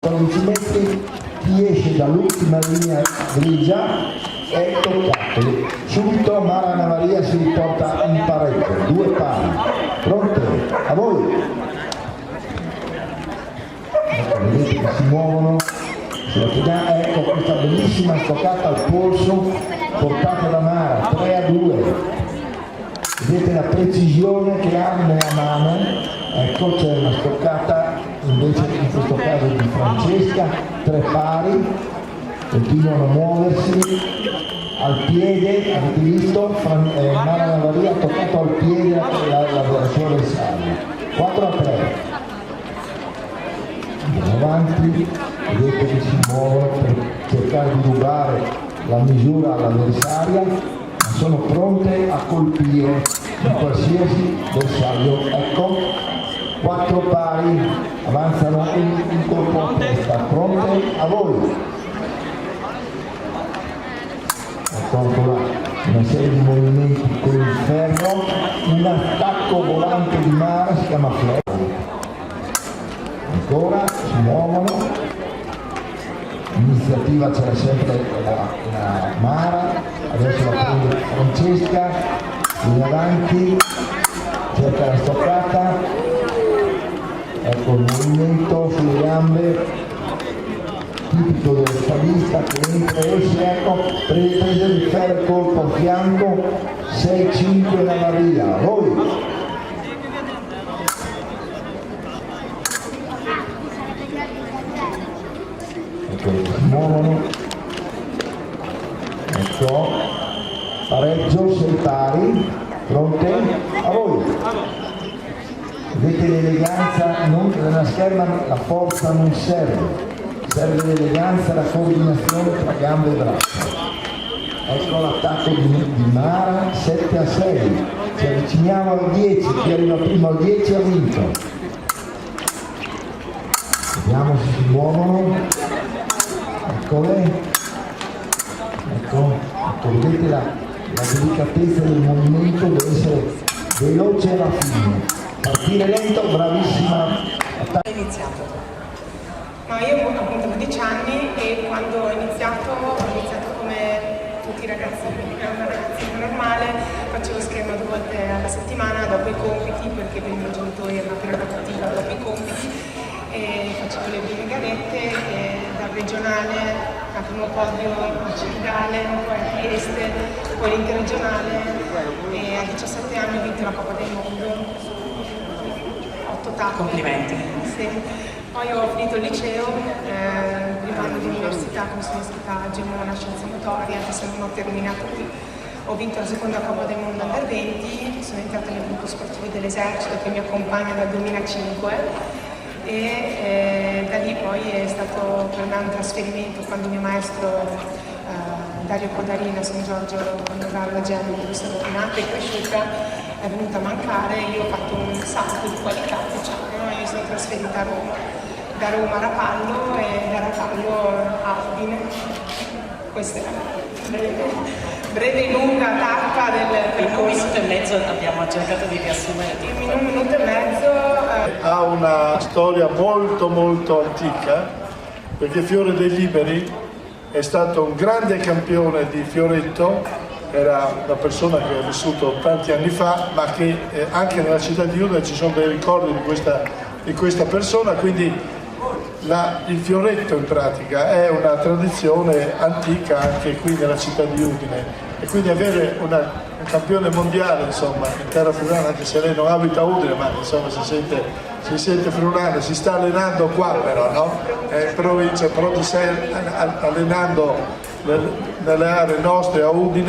14 metri, chi esce dall'ultima linea grigia è toccato. Subito Mara Navaria si riporta in pareggio, 2 pari. Pronte? A voi! Ecco, vedete che si muovono sulla pedana. Ecco questa bellissima stoccata al polso portata da Mara, 3-2. Vedete la precisione che ha nella mano. Ecco, c'è una stoccata invece in questo caso di Francesca, 3 pari, continuano a muoversi al piede. Avete visto? Mara Navaria ha toccato al piede la sua avversaria, 4-3. Andiamo avanti, vedete che si muovono per cercare di rubare la misura all'avversaria, ma sono pronte a colpire in qualsiasi bersaglio. Ecco, 4 pari, avanzano un colpo a testa. Pronte? A voi! Ecco ancora una serie di movimenti con il ferro, un attacco volante di Mara, si chiama Flair. Ancora si muovono, l'iniziativa c'era sempre la Mara, adesso la prende Francesca, viene avanti, cerca la stoccata. Ecco il movimento sulle gambe tipico del scalista che entra e esce. Ecco, prese il ferro, colpo a fianco, 6-5 Navaria. Voi! Ecco, si muovono. Ecco, pareggio, 6 pari. Pronte? A voi! Vedete l'eleganza, nella scherma la forza non serve, serve l'eleganza e la coordinazione tra gambe e braccia. Ecco l'attacco di Mara, 7-6, ci avviciniamo al 10, chi arriva prima al 10 ha vinto. Vediamo se si muovono, eccole, ecco, vedete la delicatezza del movimento, deve essere veloce alla fine. Partire lento, bravissima. Ho iniziato. Ma io ho appunto 12 anni e quando ho iniziato come tutti i ragazzi, una ragazzina normale, facevo scherma 2 volte alla settimana dopo i compiti, perché per i miei genitori era una prerogativa dopo i compiti, e facevo le prime garette e dal regionale al primo podio a Cividale, poi a Trieste, poi l'interregionale, e a 17 anni ho vinto la Coppa del Mondo. Complimenti. Sì. Poi ho finito il liceo, primo anno di università, mi sono iscritta a Gemona Scienze Motorie, anche se non ho terminato qui. Ho vinto la seconda Coppa del Mondo Under 20, sono entrata nel gruppo sportivo dell'Esercito che mi accompagna dal 2005 e da lì poi è stato per me un trasferimento quando mio maestro Dario Codarina a San Giorgio Nogaro Genova, dove sono nata e cresciuta, è venuta a mancare. Io ho fatto un salto di qualità, diciamo, e mi sono trasferita a Roma, da Roma a Rapallo e da Rapallo a Udine. Questa è la breve e lunga tappa del percorso. In 1 minuto e mezzo abbiamo cercato di riassumere tutto. In 1 minuto e mezzo ha una storia molto antica, perché Fiore dei Liberi è stato un grande campione di fioretto, era una persona che ha vissuto tanti anni fa, ma che anche nella città di Udine ci sono dei ricordi di questa persona, quindi il fioretto in pratica è una tradizione antica anche qui nella città di Udine, e quindi avere un campione mondiale, insomma, in terra friulana, anche se lei non abita a Udine, ma insomma si sente friulana, si sta allenando qua però, no? Provincia, però ti stai allenando nelle aree nostre a Udine.